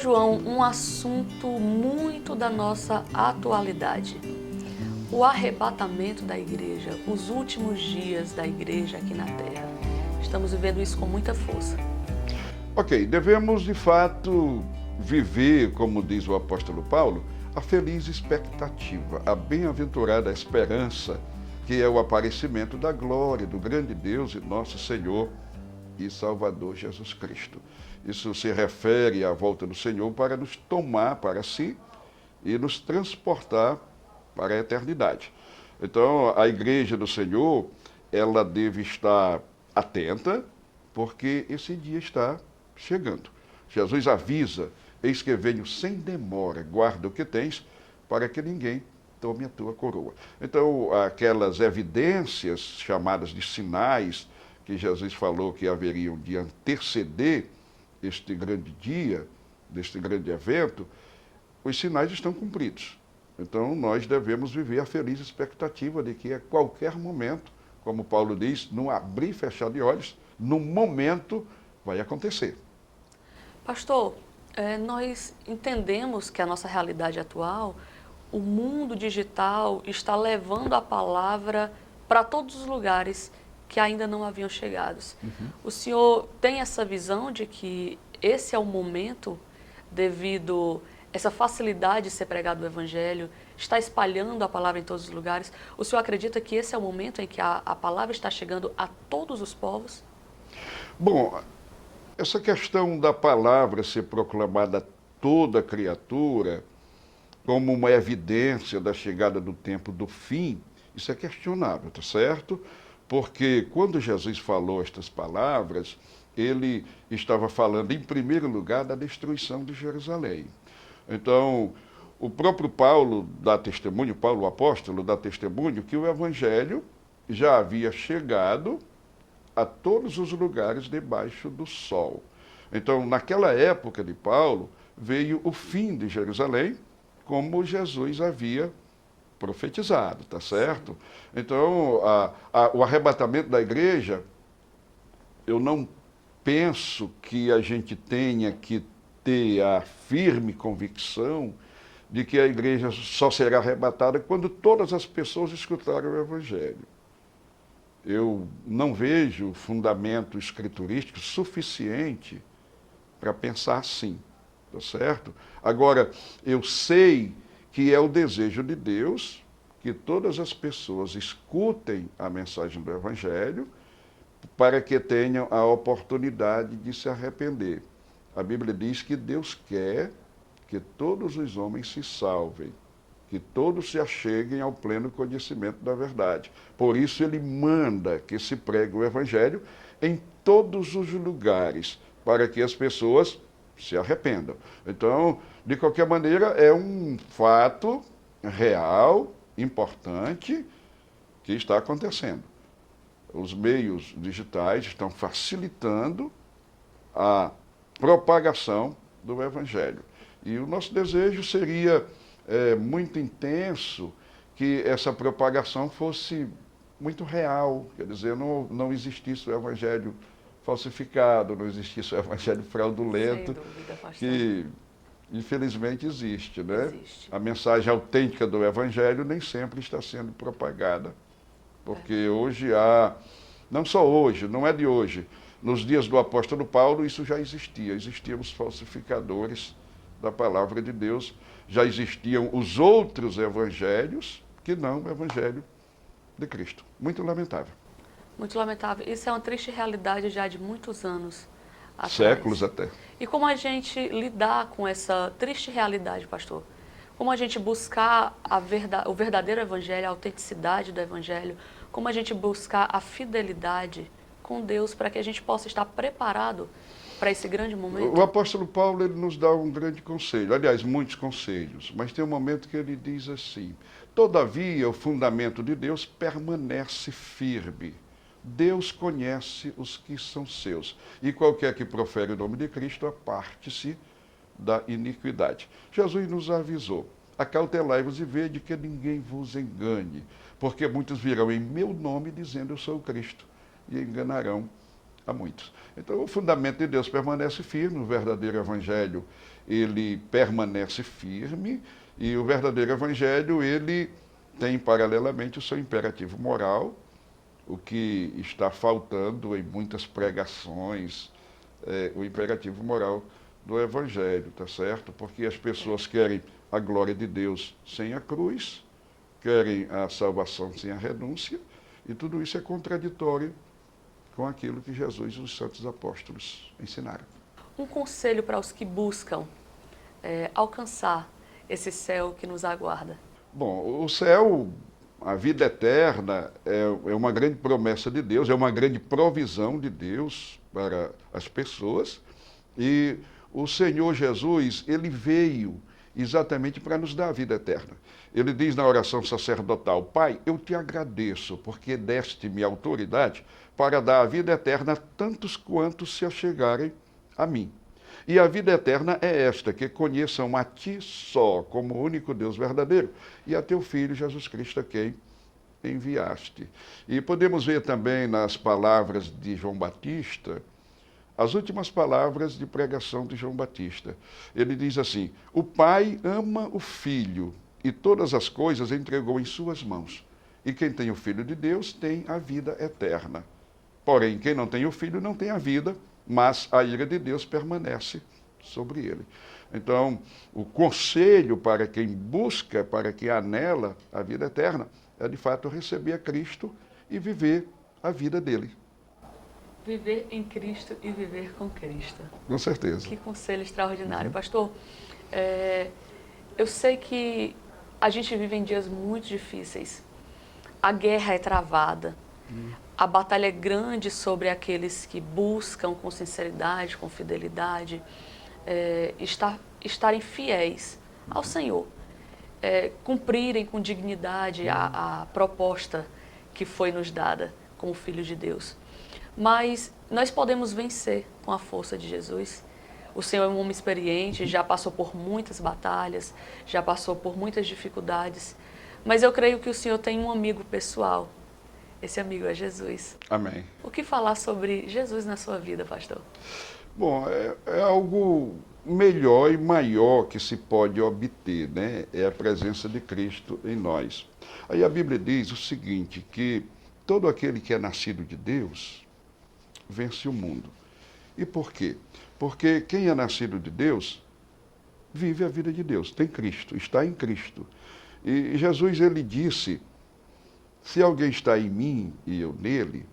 Pastor João, um assunto muito da nossa atualidade. O arrebatamento da igreja, os últimos dias da igreja aqui na Terra. Estamos vivendo isso com muita força. Ok, devemos de fato viver, como diz o apóstolo Paulo, a feliz expectativa, a bem-aventurada esperança, que é o aparecimento da glória do grande Deus e nosso Senhor e Salvador Jesus Cristo. Isso se refere à volta do Senhor para nos tomar para si e nos transportar para a eternidade. Então, a igreja do Senhor, ela deve estar atenta, porque esse dia está chegando. Jesus avisa: eis que venho sem demora, guarda o que tens, para que ninguém tome a tua coroa. Então, aquelas evidências chamadas de sinais, que Jesus falou que haveriam de anteceder este grande dia, deste grande evento, os sinais estão cumpridos. Então, nós devemos viver a feliz expectativa de que a qualquer momento, como Paulo diz, num abrir e fechar de olhos, no momento vai acontecer. Pastor, nós entendemos que a nossa realidade atual, o mundo digital está levando a palavra para todos os lugares que ainda não haviam chegado. O senhor tem essa visão de que esse é o momento, devido a essa facilidade de ser pregado o Evangelho, está espalhando a palavra em todos os lugares? O senhor acredita que esse é o momento em que a palavra está chegando a todos os povos? Bom, essa questão da palavra ser proclamada a toda criatura, como uma evidência da chegada do tempo do fim, isso é questionável, tá certo? Porque quando Jesus falou estas palavras, ele estava falando, em primeiro lugar, da destruição de Jerusalém. Então, o próprio Paulo dá testemunho, Paulo o apóstolo dá testemunho, que o evangelho já havia chegado a todos os lugares debaixo do sol. Então, naquela época de Paulo, veio o fim de Jerusalém, como Jesus havia profetizado, tá certo? Então, o arrebatamento da igreja, eu não penso que a gente tenha que ter a firme convicção de que a igreja só será arrebatada quando todas as pessoas escutarem o evangelho. Eu não vejo fundamento escriturístico suficiente para pensar assim, tá certo? Agora, eu sei que é o desejo de Deus que todas as pessoas escutem a mensagem do Evangelho para que tenham a oportunidade de se arrepender. A Bíblia diz que Deus quer que todos os homens se salvem, que todos se acheguem ao pleno conhecimento da verdade. Por isso ele manda que se pregue o Evangelho em todos os lugares, para que as pessoas se arrependam. Então, de qualquer maneira, é um fato real, importante, que está acontecendo. Os meios digitais estão facilitando a propagação do Evangelho. E o nosso desejo seria muito intenso que essa propagação fosse muito real, quer dizer, não existisse o Evangelho falsificado, não existisse o evangelho fraudulento, Sem dúvida, pastor. que infelizmente existe, né? Existe. A mensagem autêntica do evangelho nem sempre está sendo propagada, porque hoje há, não só hoje, não é de hoje, nos dias do apóstolo Paulo isso já existia, existiam os falsificadores da palavra de Deus, já existiam os outros evangelhos que não o evangelho de Cristo. Muito lamentável. Muito lamentável. Isso é uma triste realidade já de muitos anos atrás. Séculos até. E como a gente lidar com essa triste realidade, pastor? Como a gente buscar o verdadeiro evangelho, a autenticidade do evangelho? Como a gente buscar a fidelidade com Deus para que a gente possa estar preparado para esse grande momento? O apóstolo Paulo ele nos dá um grande conselho, aliás, muitos conselhos, mas tem um momento que ele diz assim: todavia o fundamento de Deus permanece firme. Deus conhece os que são seus, e qualquer que profere o nome de Cristo aparte-se da iniquidade. Jesus nos avisou: acautelai-vos e vede que ninguém vos engane, porque muitos virão em meu nome dizendo eu sou o Cristo, e enganarão a muitos. Então, o fundamento de Deus permanece firme, o verdadeiro evangelho, ele permanece firme, e o verdadeiro evangelho, ele tem paralelamente o seu imperativo moral, o que está faltando em muitas pregações, o imperativo moral do evangelho, tá certo? Porque as pessoas querem a glória de Deus sem a cruz, querem a salvação sem a renúncia, e tudo isso é contraditório com aquilo que Jesus e os santos apóstolos ensinaram. Um conselho para os que buscam alcançar esse céu que nos aguarda. Bom, o céu, a vida eterna, é uma grande promessa de Deus, é uma grande provisão de Deus para as pessoas. E o Senhor Jesus, ele veio exatamente para nos dar a vida eterna. Ele diz na oração sacerdotal: Pai, eu te agradeço porque deste-me autoridade para dar a vida eterna a tantos quantos se achegarem a mim. E a vida eterna é esta, que conheçam a ti só, como o único Deus verdadeiro, e a teu Filho Jesus Cristo, a quem enviaste. E podemos ver também nas palavras de João Batista, as últimas palavras de pregação de João Batista. Ele diz assim: o Pai ama o Filho e todas as coisas entregou em suas mãos. E quem tem o Filho de Deus tem a vida eterna. Porém, quem não tem o Filho não tem a vida, mas a ira de Deus permanece sobre ele. Então, o conselho para quem busca, para quem anela a vida eterna, é de fato receber a Cristo e viver a vida dele. Viver em Cristo e viver com Cristo. Com certeza. Que conselho extraordinário. Pastor, eu sei que a gente vive em dias muito difíceis. A guerra é travada. A batalha é grande sobre aqueles que buscam com sinceridade, com fidelidade, estarem fiéis ao Senhor, cumprirem com dignidade a proposta que foi nos dada como filhos de Deus. Mas nós podemos vencer com a força de Jesus. O Senhor é um homem experiente, já passou por muitas batalhas, já passou por muitas dificuldades, mas eu creio que o Senhor tem um amigo pessoal. Esse amigo é Jesus. Amém. O que falar sobre Jesus na sua vida, pastor? Bom, é algo melhor e maior que se pode obter, né? É a presença de Cristo em nós. Aí a Bíblia diz o seguinte, que todo aquele que é nascido de Deus vence o mundo. E por quê? Porque quem é nascido de Deus vive a vida de Deus, tem Cristo, está em Cristo. E Jesus, ele disse: se alguém está em mim e eu nele,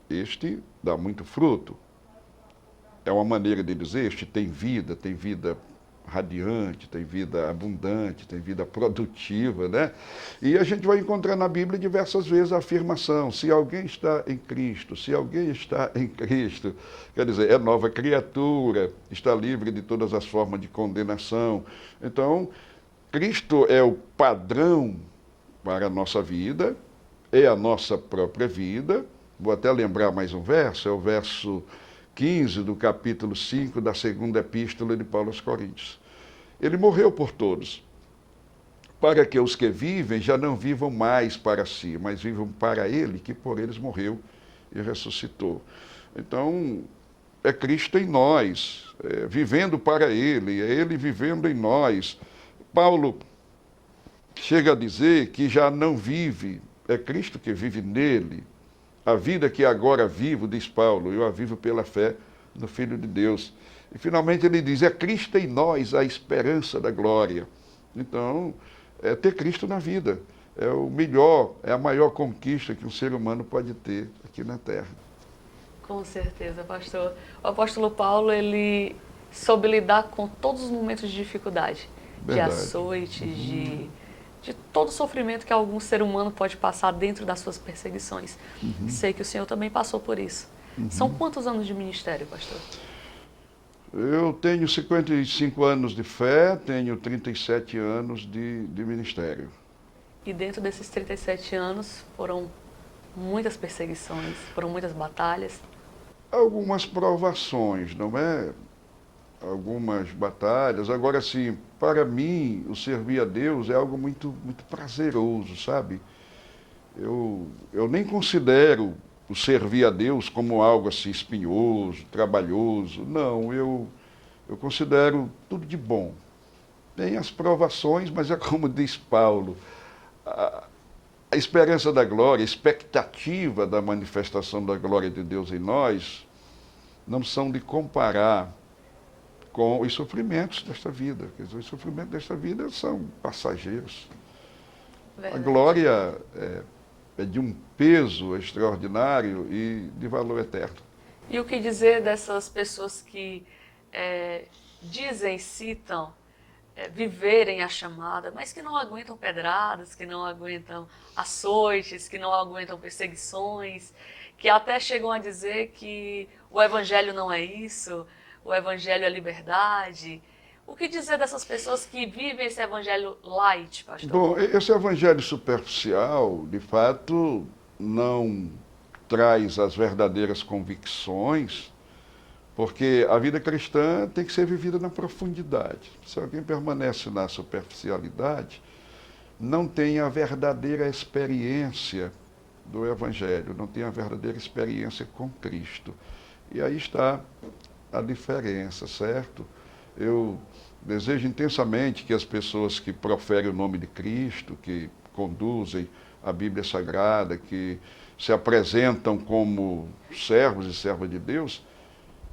este dá muito fruto. É uma maneira de dizer, este tem vida radiante, tem vida abundante, tem vida produtiva, né? E a gente vai encontrar na Bíblia diversas vezes a afirmação: se alguém está em Cristo, se alguém está em Cristo, quer dizer, é nova criatura, está livre de todas as formas de condenação. Então, Cristo é o padrão para a nossa vida, é a nossa própria vida. Vou até lembrar mais um verso, é o verso 15 do capítulo 5 da segunda epístola de Paulo aos Coríntios. Ele morreu por todos, para que os que vivem já não vivam mais para si, mas vivam para ele, que por eles morreu e ressuscitou. Então, é Cristo em nós, vivendo para ele, é ele vivendo em nós. Paulo chega a dizer que já não vive, é Cristo que vive nele. A vida que agora vivo, diz Paulo, eu a vivo pela fé no Filho de Deus. E finalmente ele diz: é Cristo em nós a esperança da glória. Então, é ter Cristo na vida. É o melhor, é a maior conquista que um ser humano pode ter aqui na Terra. Com certeza, pastor. O apóstolo Paulo, ele soube lidar com todos os momentos de dificuldade. Verdade. De açoites, de todo o sofrimento que algum ser humano pode passar dentro das suas perseguições. Sei que o senhor também passou por isso. São quantos anos de ministério, pastor? Eu tenho 55 anos de fé, tenho 37 anos de ministério. E dentro desses 37 anos foram muitas perseguições, foram muitas batalhas. Algumas provações, não é? Algumas batalhas. Agora, sim, para mim, o servir a Deus é algo muito, muito prazeroso, sabe? Eu nem considero o servir a Deus como algo assim espinhoso, trabalhoso. Não, eu considero tudo de bom. Tem as provações, mas é como diz Paulo, a esperança da glória, a expectativa da manifestação da glória de Deus em nós, não são de comparar com os sofrimentos desta vida. Quer dizer, os sofrimentos desta vida são passageiros. Verdade. A glória é de um peso extraordinário e de valor eterno. E o que dizer dessas pessoas que dizem, citam, viverem a chamada, mas que não aguentam pedradas, que não aguentam açoites, que não aguentam perseguições, que até chegam a dizer que o evangelho não é isso, o evangelho é liberdade. O que dizer dessas pessoas que vivem esse evangelho light, pastor? Bom, esse evangelho superficial, de fato, não traz as verdadeiras convicções, porque a vida cristã tem que ser vivida na profundidade. Se alguém permanece na superficialidade, não tem a verdadeira experiência do evangelho, não tem a verdadeira experiência com Cristo. E aí está a diferença, certo? Eu desejo intensamente que as pessoas que proferem o nome de Cristo, que conduzem a Bíblia Sagrada, que se apresentam como servos e servas de Deus,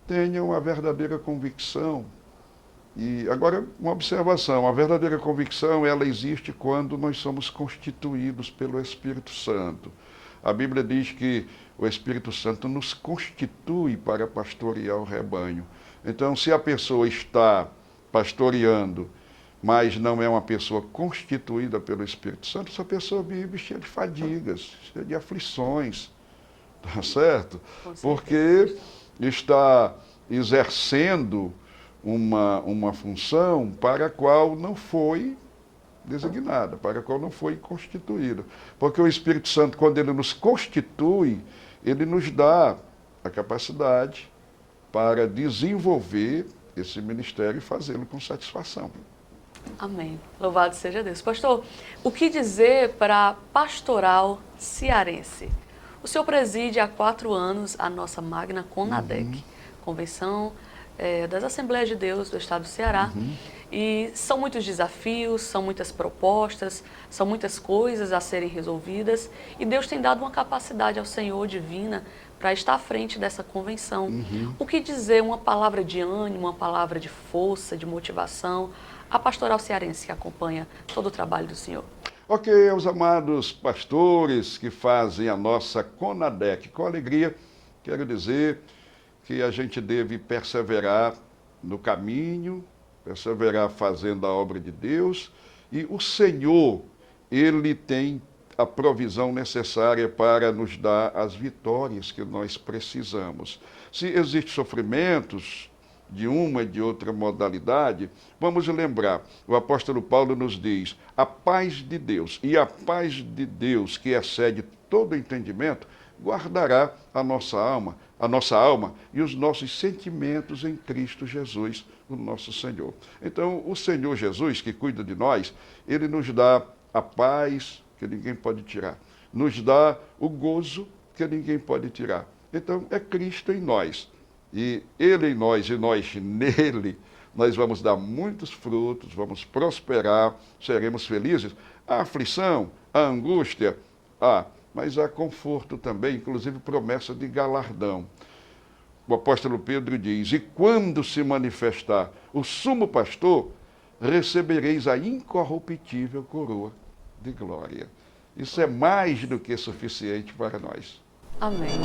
tenham a verdadeira convicção. E agora, uma observação, a verdadeira convicção, ela existe quando nós somos constituídos pelo Espírito Santo. A Bíblia diz que o Espírito Santo nos constitui para pastorear o rebanho. Então, se a pessoa está pastoreando, mas não é uma pessoa constituída pelo Espírito Santo, essa pessoa vive cheia de fadigas, cheia de aflições, tá certo? Porque está exercendo uma função para a qual não foi designada, para a qual não foi constituída. Porque o Espírito Santo, quando ele nos constitui, ele nos dá a capacidade para desenvolver esse ministério e fazê-lo com satisfação. Amém. Louvado seja Deus. Pastor, o que dizer para a pastoral cearense? O senhor preside há 4 anos a nossa magna CONADEC, Convenção das Assembleias de Deus do Estado do Ceará. E são muitos desafios, são muitas propostas, são muitas coisas a serem resolvidas. E Deus tem dado uma capacidade ao Senhor divina para estar à frente dessa convenção. O que dizer, uma palavra de ânimo, uma palavra de força, de motivação, a pastoral cearense que acompanha todo o trabalho do Senhor? Ok, aos amados pastores que fazem a nossa CONADEC, com alegria, quero dizer que a gente deve perseverar no caminho, perseverar fazendo a obra de Deus, e o Senhor, Ele tem a provisão necessária para nos dar as vitórias que nós precisamos. Se existem sofrimentos de uma e de outra modalidade, vamos lembrar, o apóstolo Paulo nos diz, a paz de Deus, e a paz de Deus que excede todo entendimento, guardará a nossa alma e os nossos sentimentos em Cristo Jesus, o nosso Senhor. Então, o Senhor Jesus, que cuida de nós, Ele nos dá a paz que ninguém pode tirar, nos dá o gozo que ninguém pode tirar. Então, é Cristo em nós. E Ele em nós e nós nele, nós vamos dar muitos frutos, vamos prosperar, seremos felizes. A aflição, a angústia, mas há conforto também, inclusive promessa de galardão. O apóstolo Pedro diz, e quando se manifestar o sumo pastor, recebereis a incorruptível coroa de glória. Isso é mais do que suficiente para nós. Amém.